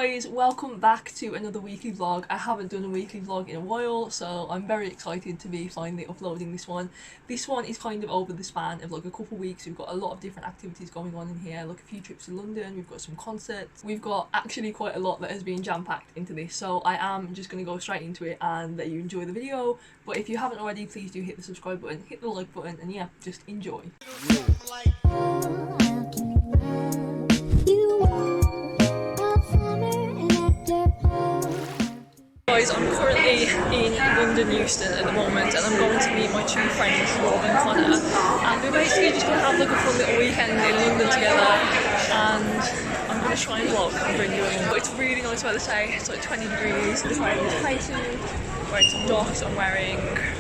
guys, welcome back to another weekly vlog. I haven't done a weekly vlog in a while, so I'm very excited to be finally uploading this one. This one is kind of over the span of like a couple of weeks. We've got a lot of different activities going on in here, like a few trips to London, we've got some concerts, we've got actually quite a lot that has been jam-packed into this, so I am just going to go straight into it and let you enjoy the video. But if you haven't already, please do hit the subscribe button, hit the like button, and yeah, just enjoy. Guys, I'm currently in London Euston at the moment, and I'm going to meet my two friends, Rob and Connor, and we're basically just going to have like a fun little weekend in London together, and I'm going to try and vlog and bring you along. But it's really nice weather today, it's like 20 degrees, I'm wearing this high suit, wearing some docks, I'm wearing a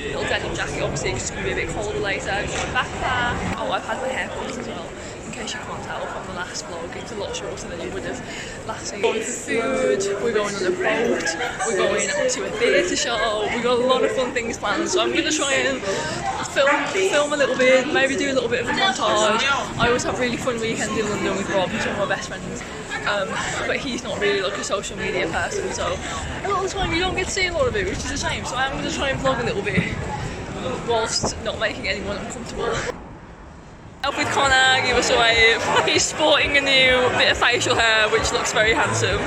little denim jacket obviously because it's going to be a bit colder later, I've got my backpack, oh I've had my hair cut as well. In case you can't tell from the last vlog, it's a lot shorter than you would have last seen. We're going for food, we're going on a boat, we're going to a theatre show, we've got a lot of fun things planned, so I'm going to try and film a little bit, maybe do a little bit of a montage. I always have really fun weekends in London with Rob, he's one of my best friends, but he's not really like a social media person, so a lot of the time you don't get to see a lot of it, which is a shame, so I'm going to try and vlog a little bit whilst not making anyone uncomfortable. Up with Connor, give us a wave. He's sporting a new bit of facial hair, which looks very handsome.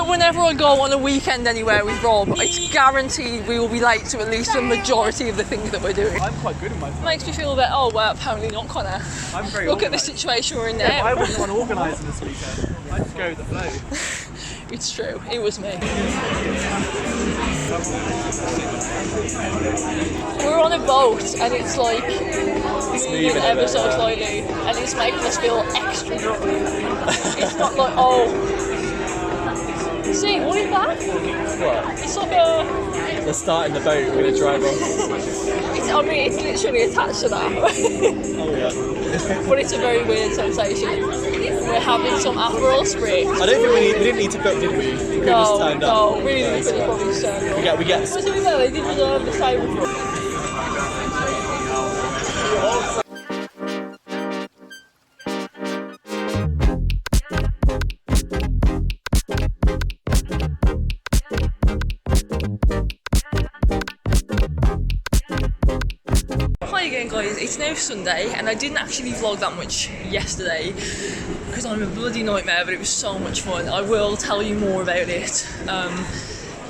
Whenever I go on a weekend anywhere with Rob, it's guaranteed we will be late to at least the majority of the things that we're doing. I'm quite good at my phone. Makes me feel a bit, oh well, apparently not Connor. I'm very Look organised. At the situation we're in now. Yeah, I wasn't one organising this weekend. I just go with the flow. It's true, it was me. We're on a boat and it's like moving ever so slightly and it's making us feel extra drunk. It's not like, oh, see, what is that? What? It's like a... They're starting the boat, we're going to drive off. I mean, it's literally attached to that. Oh yeah. But it's a very weird sensation. We're having some Aperol Spritz. I don't think we didn't need to book, did we? We could have just turned up. No, really, we could have probably just turned up. We get... But to be fair, they did reserve the table for us. Again guys, it's now Sunday and I didn't actually vlog that much yesterday because I'm a bloody nightmare, but it was so much fun. I will tell you more about it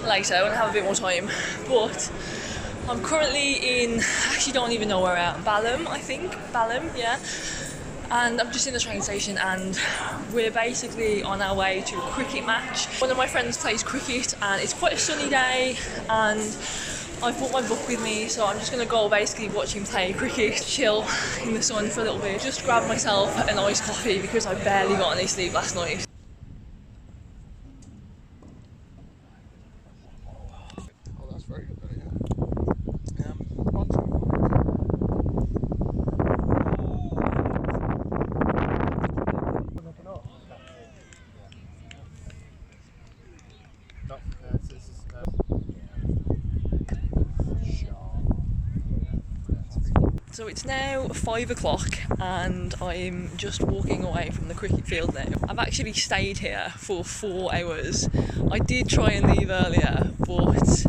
later when I have a bit more time, but I'm currently in, I actually don't even know where I am, Balham I think, Balham, yeah, and I'm just in the train station and we're basically on our way to a cricket match. One of my friends plays cricket and it's quite a sunny day and I've brought my book with me, so I'm just going to go basically watch him play cricket, chill in the sun for a little bit, just grab myself an iced coffee because I barely got any sleep last night. Oh, that's very good, yeah. So it's now 5 o'clock and I'm just walking away from the cricket field now. I've actually stayed here for 4 hours. I did try and leave earlier, but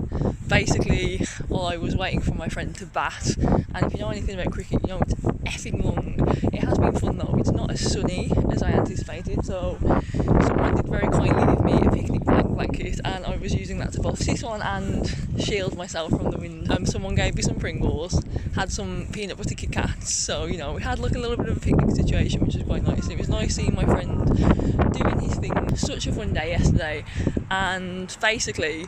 basically I was waiting for my friend to bat, and if you know anything about cricket, you know it's effing long. It has been fun though, it's not as sunny as I anticipated, so someone did very kindly give me a picnic blanket and I was using that to both sit on and shield myself from the wind. Someone gave me some Pringles, had some peanut butter Kit Kats, so you know we had like a little bit of a picnic situation, which was quite nice. It was nice seeing my friend doing his thing. Such a fun day yesterday, and basically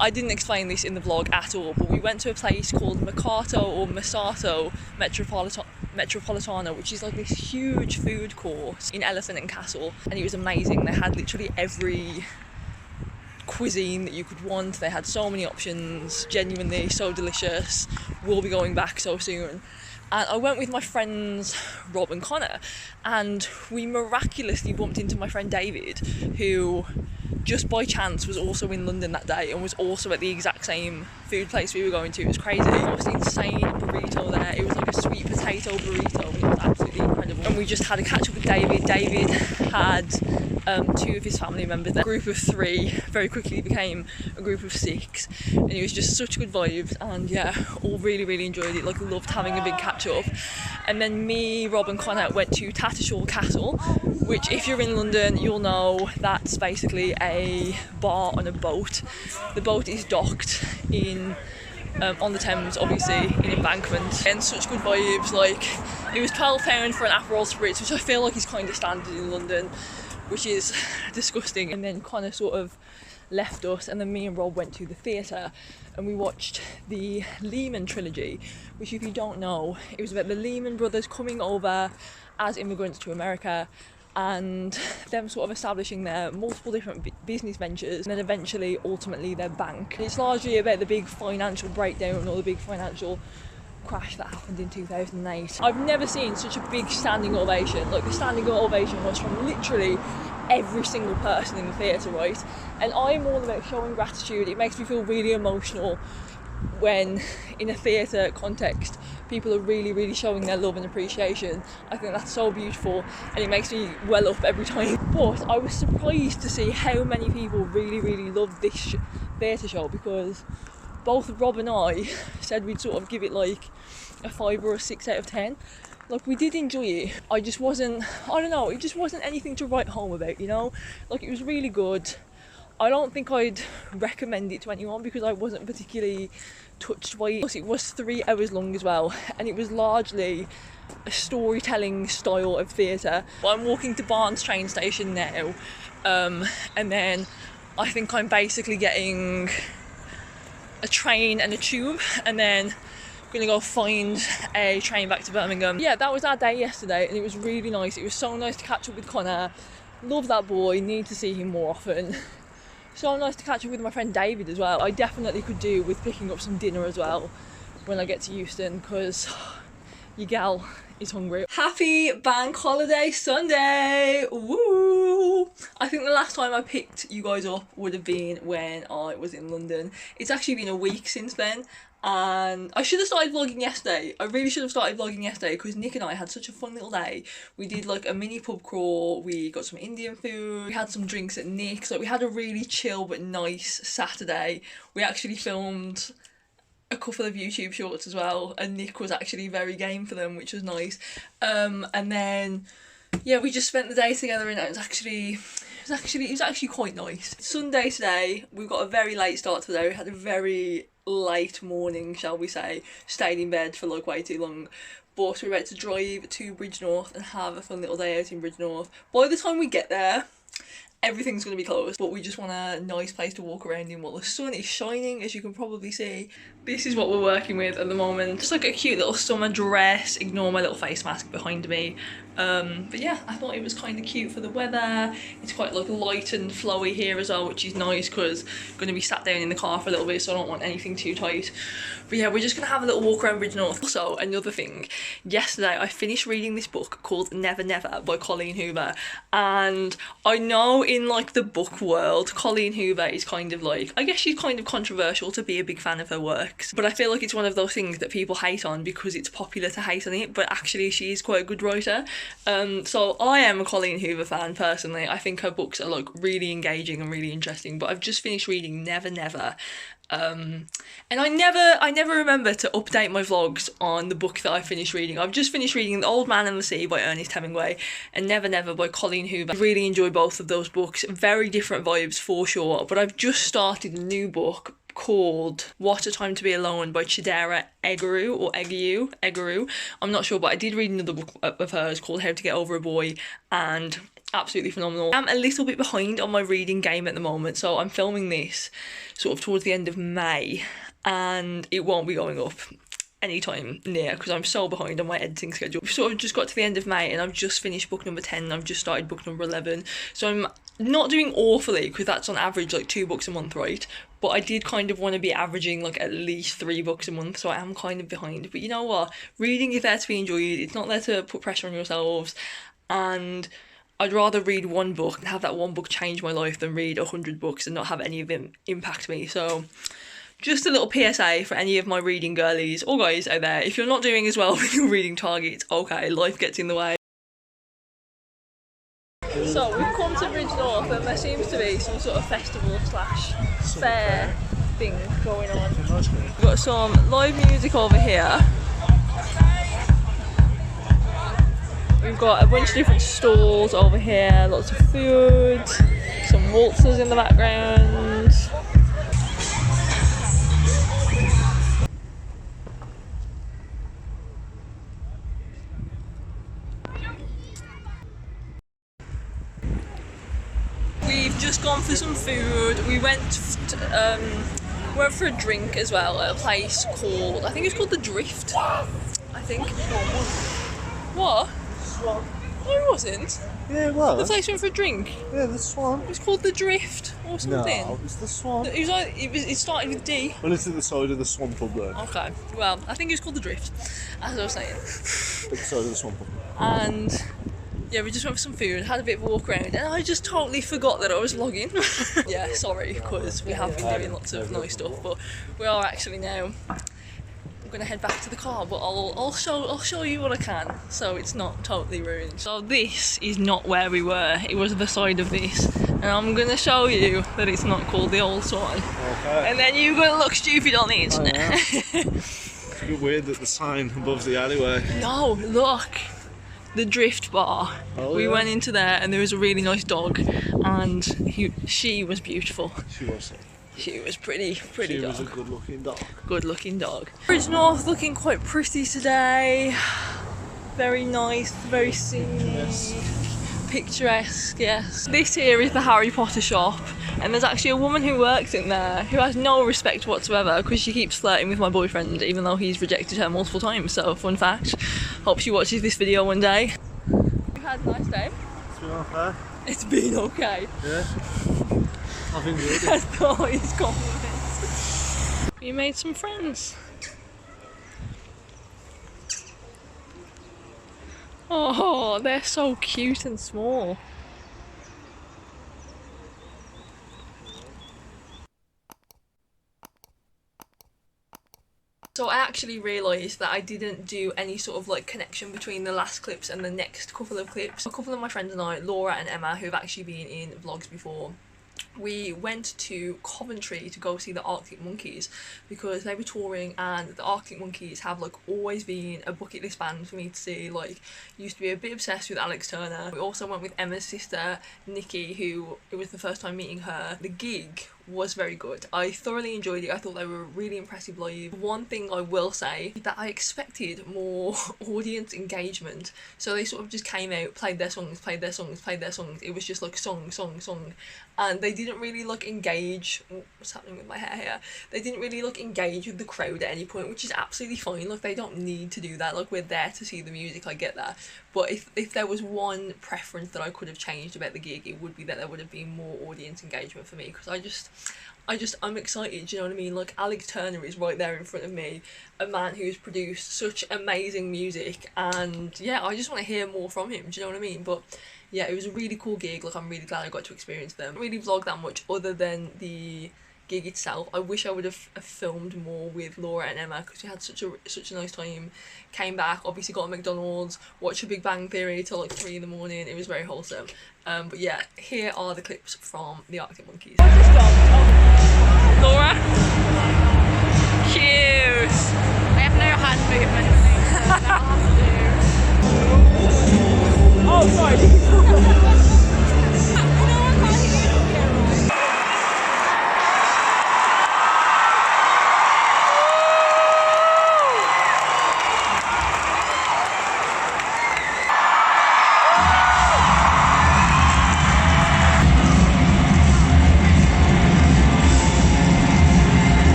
I didn't explain this in the vlog at all, but we went to a place called Mercato Metropolitano, which is like this huge food court in Elephant and Castle, and it was amazing. They had literally every cuisine that you could want. They had so many options, genuinely so delicious. We'll be going back so soon. And I went with my friends Rob and Connor, and we miraculously bumped into my friend David, who just by chance was also in London that day and was also at the exact same food place we were going to. It was crazy. It was an insane burrito there. It was like a sweet potato burrito. It was absolutely incredible. And we just had a catch up with David. David had 2 of his family members there. A group of 3 very quickly became a group of 6, and it was just such good vibes, and yeah, all really enjoyed it. Like, loved having a big catch up. And then me, Rob and Connor went to Tattershall Castle, which if you're in London you'll know that's basically a bar on a boat. The boat is docked in on the Thames, obviously, in Embankment, and such good vibes. Like, it was £12 for an Aperol Spritz, which I feel like is kind of standard in London, which is disgusting. And then Connor sort of left us, and then me and Rob went to the theatre and we watched the Lehman Trilogy, which, if you don't know, it was about the Lehman brothers coming over as immigrants to America and them sort of establishing their multiple different business ventures and then eventually, ultimately, their bank. It's largely about the big financial breakdown or the big financial crash that happened in 2008. I've never seen such a big standing ovation. Like, the standing ovation was from literally every single person in the theatre, right? And I'm all about showing gratitude. It makes me feel really emotional when, in a theatre context, people are really showing their love and appreciation. I think that's so beautiful, and it makes me well up every time. But I was surprised to see how many people really loved this theatre show, because both Rob and I said we'd sort of give it like a 5 or a 6 out of 10. Like, we did enjoy it. I just wasn't, I don't know, it just wasn't anything to write home about, you know? Like, it was really good. I don't think I'd recommend it to anyone because I wasn't particularly touched by it. Plus, it was 3 hours long as well, and it was largely a storytelling style of theatre. I'm walking to Barnes train station now, and then I think I'm basically getting a train and a tube, and then gonna go find a train back to Birmingham. Yeah, that was our day yesterday, and it was really nice. It was so nice to catch up with Connor. Love that boy, need to see him more often. So nice to catch up with my friend David as well. I definitely could do with picking up some dinner as well when I get to Euston, because your gal is hungry. Happy Bank Holiday Sunday! Woo! I think the last time I picked you guys up would have been when I was in London. It's actually been a week since then, and I should have started vlogging yesterday. I really should have started vlogging yesterday because Nick and I had such a fun little day. We did like a mini pub crawl, we got some Indian food, we had some drinks at Nick's. Like, we had a really chill but nice Saturday. We actually filmed a couple of YouTube shorts as well, and Nick was actually very game for them, which was nice. And then yeah, we just spent the day together, and it was actually quite nice. Sunday today, we've got a very late start to the day. We had a very late morning, shall we say. Stayed in bed for like way too long, but we're about to drive to Bridgnorth and have a fun little day out in Bridgnorth. By the time we get there, everything's going to be closed, but we just want a nice place to walk around in while the sun is shining, as you can probably see. This is what we're working with at the moment. Just like a cute little summer dress. Ignore my little face mask behind me. But yeah, I thought it was kind of cute for the weather. It's quite like light and flowy here as well, which is nice because I'm going to be sat down in the car for a little bit, so I don't want anything too tight. But yeah, we're just going to have a little walk around Bridgnorth. Also, another thing, yesterday I finished reading this book called Never Never by Colleen Hoover, and I know in like the book world, Colleen Hoover is kind of like, I guess she's kind of controversial to be a big fan of her works, but I feel like it's one of those things that people hate on because it's popular to hate on it, but actually she is quite a good writer. So I am a Colleen Hoover fan personally. I think her books are like really engaging and really interesting, but I've just finished reading Never Never. And I never remember to update my vlogs on the book that I finished reading. I've just finished reading The Old Man and the Sea by Ernest Hemingway and Never Never by Colleen Hoover. I really enjoy both of those books. Very different vibes for sure, but I've just started a new book called What a Time to Be Alone by Chidera Eguru. I'm not sure, but I did read another book of hers called How to Get Over a Boy, and absolutely phenomenal. I'm a little bit behind on my reading game at the moment, so I'm filming this sort of towards the end of May, and it won't be going up anytime near because I'm so behind on my editing schedule. We've sort of just got to the end of May and I've just finished book number 10 and I've just started book number 11. So I'm not doing awfully because that's on average like 2 books a month, right? But I did kind of want to be averaging like at least 3 books a month, so I am kind of behind. But you know what? Reading is there to be enjoyed. It's not there to put pressure on yourselves. And I'd rather read 1 book and have that 1 book change my life than read 100 books and not have any of them impact me. So just a little PSA for any of my reading girlies or guys out there. If you're not doing as well with your reading targets, okay, life gets in the way. So we've come to Bridgnorth and there seems to be some sort of festival slash fair thing going on. We've got some live music over here. We've got a bunch of different stalls over here, lots of food, some waltzers in the background. We've just gone for some food. We went for a drink as well at a place called, I think it's called The Drift, I think. What? Swan. No, it wasn't. Yeah, it was. The place went for a drink. Yeah, the Swan. It was called The Drift or something. No, it's the Swan. It was like, it started with D. Well, it's at the side of the Swan pub then. Okay, well, I think it was called The Drift, as I was saying. At the side of the Swan pub. And yeah, we just went for some food, had a bit of a walk around, and I just totally forgot that I was logging. Yeah, sorry, because we have been doing lots of nice stuff, but we are actually now. I'm gonna head back to the car, but I'll show you what I can, so it's not totally ruined. So this is not where we were. It was the side of this, and I'm gonna show you that it's not called the Old Swan. Okay. And then you're gonna look stupid on the internet. It's a bit weird that the sign above the alleyway. No, look. The Drift Bar. Oh, we yeah. went into there and there was a really nice dog and she was beautiful. She was. She was pretty She dog. was a good looking dog. Good looking dog. Bridgnorth looking quite pretty today. Very nice, very scenic. Yes. Picturesque, yes. This here is the Harry Potter shop and there's actually a woman who works in there who has no respect whatsoever because she keeps flirting with my boyfriend even though he's rejected her multiple times. So fun fact. Hope she watches this video one day. We've had a nice day. It's been okay. It's been okay. Yeah. I've enjoyed it. That's all his compliments. We made some friends. Oh, they're so cute and small. So I actually realised that I didn't do any sort of like connection between the last clips and the next couple of clips. A couple of my friends and I, Laura and Emma, who've actually been in vlogs before, we went to Coventry to go see the Arctic Monkeys because they were touring and the Arctic Monkeys have like always been a bucket list band for me to see. Like, used to be a bit obsessed with Alex Turner. We also went with Emma's sister Nikki, who it was the first time meeting her. The gig was very good. I thoroughly enjoyed it. I thought they were really impressive live. One thing I will say is that I expected more audience engagement. So they sort of just came out, played their songs, played their songs, played their songs. It was just like song, song, song. And they didn't really like engage. Oh, what's happening with my hair here? They didn't really like engage with the crowd at any point, which is absolutely fine. Like, they don't need to do that. Like, we're there to see the music, I get that. But if there was one preference that I could have changed about the gig, it would be that there would have been more audience engagement for me, because I'm excited, do you know what I mean? Like, Alex Turner is right there in front of me, a man who's produced such amazing music, and yeah, I just want to hear more from him, do you know what I mean? But yeah, it was a really cool gig. Like, I'm really glad I got to experience them. I didn't really vlog that much other than the gig itself. I wish I would have filmed more with Laura and Emma, because we had such a nice time. Came back, obviously got a McDonald's, watched a Big Bang Theory till like 3 in the morning. It was very wholesome. But yeah, here are the clips from the Arctic Monkeys. Laura? Cute! I have no hand movements. Oh, sorry.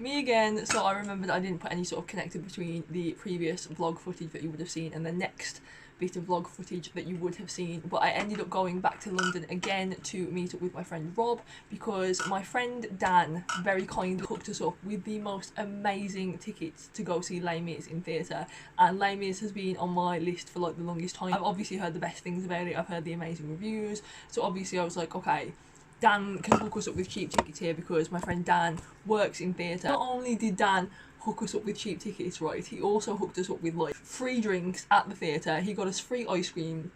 me again. So I remembered I didn't put any sort of connector between the previous vlog footage that you would have seen and the next bit of vlog footage that you would have seen, but I ended up going back to London again to meet up with my friend Rob, because my friend Dan very kindly hooked us up with the most amazing tickets to go see Les Mis in theatre, and Les Mis has been on my list for like the longest time. I've obviously heard the best things about it, I've heard the amazing reviews, so obviously I was like, okay, Dan can hook us up with cheap tickets here because my friend Dan works in theatre. Not only did Dan hook us up with cheap tickets, right, he also hooked us up with like free drinks at the theatre. He got us free ice cream.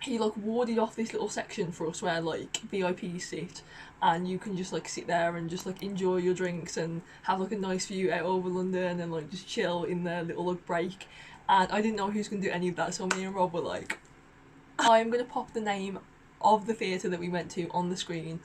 He like warded off this little section for us where like VIPs sit, and you can just like sit there and just like enjoy your drinks and have like a nice view out over London and like just chill in their little like break. And I didn't know who was going to do any of that, so me and Rob were like, I'm going to pop the name of the theatre that we went to on the screen,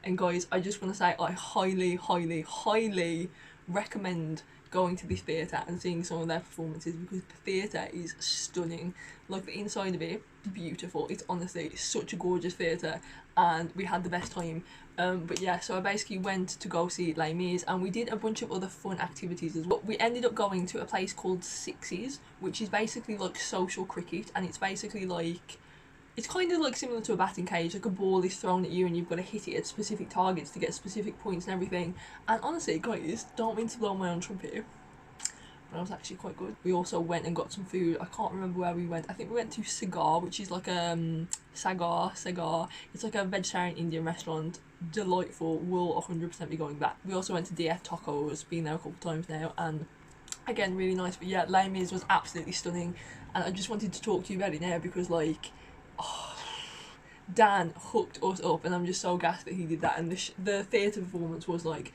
and guys, I just want to say I highly, highly, highly recommend going to this theatre and seeing some of their performances, because the theatre is stunning. Like the inside of it, beautiful. It's honestly such a gorgeous theatre, and we had the best time. But yeah, so I basically went to go see Les Mis, and we did a bunch of other fun activities as well. We ended up going to a place called Sixes, which is basically like social cricket, and it's basically like, it's kind of like similar to a batting cage, like a ball is thrown at you and you've got to hit it at specific targets to get specific points and everything. And honestly, guys, don't mean to blow my own trumpet, but it was actually quite good. We also went and got some food. I can't remember where we went. I think we went to Sagar, which is like Sagar. It's like a vegetarian Indian restaurant. Delightful. Will 100% be going back. We also went to DF Tacos, been there a couple of times now, and again, really nice. But yeah, Les Mis was absolutely stunning, and I just wanted to talk to you about it now because like, Dan hooked us up, and I'm just so gassed that he did that. And the theatre performance was like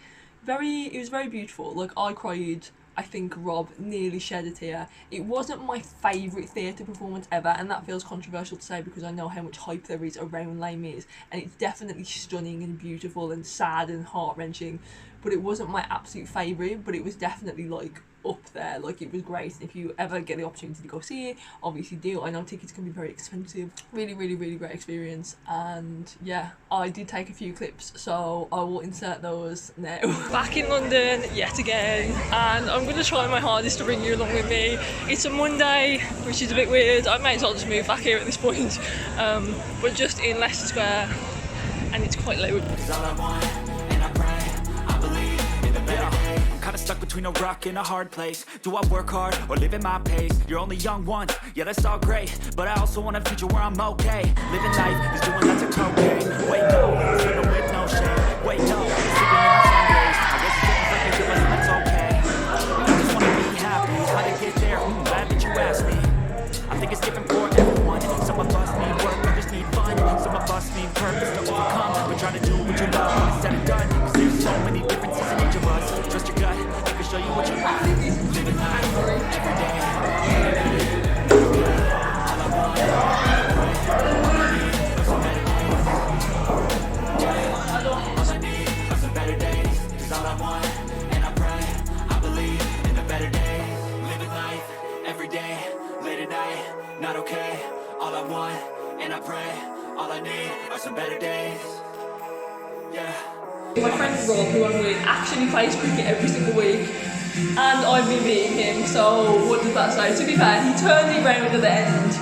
it was very beautiful. Like I cried. I think Rob nearly shed a tear. It wasn't my favourite theatre performance ever, and that feels controversial to say because I know how much hype there is around Les Mis, and it's definitely stunning and beautiful and sad and heart-wrenching, but it wasn't my absolute favourite, but it was definitely like up there. Like it was great, and if you ever get the opportunity to go see it, obviously do. I know tickets can be very expensive. Really, really, really great experience, and yeah, I did take a few clips, so I will insert those now. Back in London yet again, and I'm going to try my hardest to bring you along with me. It's a Monday, which is a bit weird. I may as well just move back here at this point, but just in Leicester Square, and it's quite loud. Kinda stuck between a rock and a hard place. Do I work hard or live at my pace? You're only young once, yeah, that's all great, but I also want a future where I'm okay. Living life is doing lots of cocaine. Wake up, sleeping with no shame. Wake up, sleeping in on Sundays. I guess it's different for you, but that's okay. I just wanna be happy. How to get there? Glad that you asked me. I think it's different for everyone. Some of us need work, others need fun. Some of us need purpose to overcome. We're trying to do what you love when it's said and done. 'Cause there's so many differences in each of us. Trust your gut, it can show you what you want. Living life every day. All I want, all I need are some better days. 'Cause all I want, and I pray, I believe in the better days. Living life every day, late at night, not okay. All I want, and I pray, all I need are some better days. Yeah. My friend Rob, who I'm with, actually plays cricket every single week, and I've been beating him, so what does that say? To be fair, he turned me round at the end,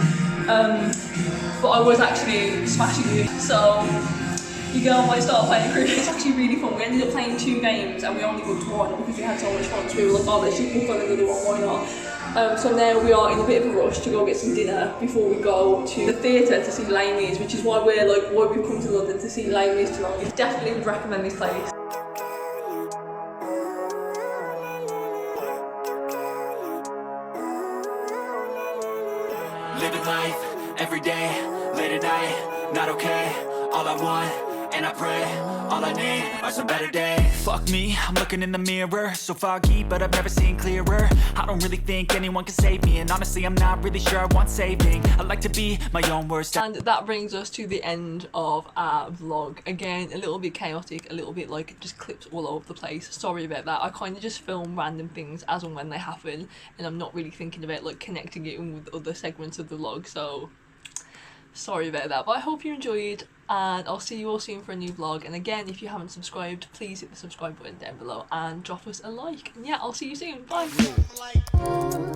but I was actually smashing him, so you girl might start playing cricket. It's actually really fun. We ended up playing 2 games and we only booked 1 because we had so much fun, so we were like, oh, let's just book on another one, why not? So now we are in a bit of a rush to go get some dinner before we go to the theatre to see Les Mis, which is why we've come to London to see Les Mis tonight. Definitely would recommend this place. Living life every day, late at night, not okay. All I want, and I pray, all I need are some better days. Fuck me, I'm looking in the mirror, so foggy, but I've never seen clearer. I don't really think anyone can save me, and honestly I'm not really sure I want saving. I like to be my own worst. And that brings us to the end of our vlog. Again, a little bit chaotic, a little bit like just clips all over the place. Sorry about that. I kind of just film random things as and when they happen, and I'm not really thinking about like connecting it in with other segments of the vlog, so sorry about that. But I hope you enjoyed. and I'll see you all soon for a new vlog. And again, if you haven't subscribed, please hit the subscribe button down below and drop us a like. And yeah, I'll see you soon. Bye.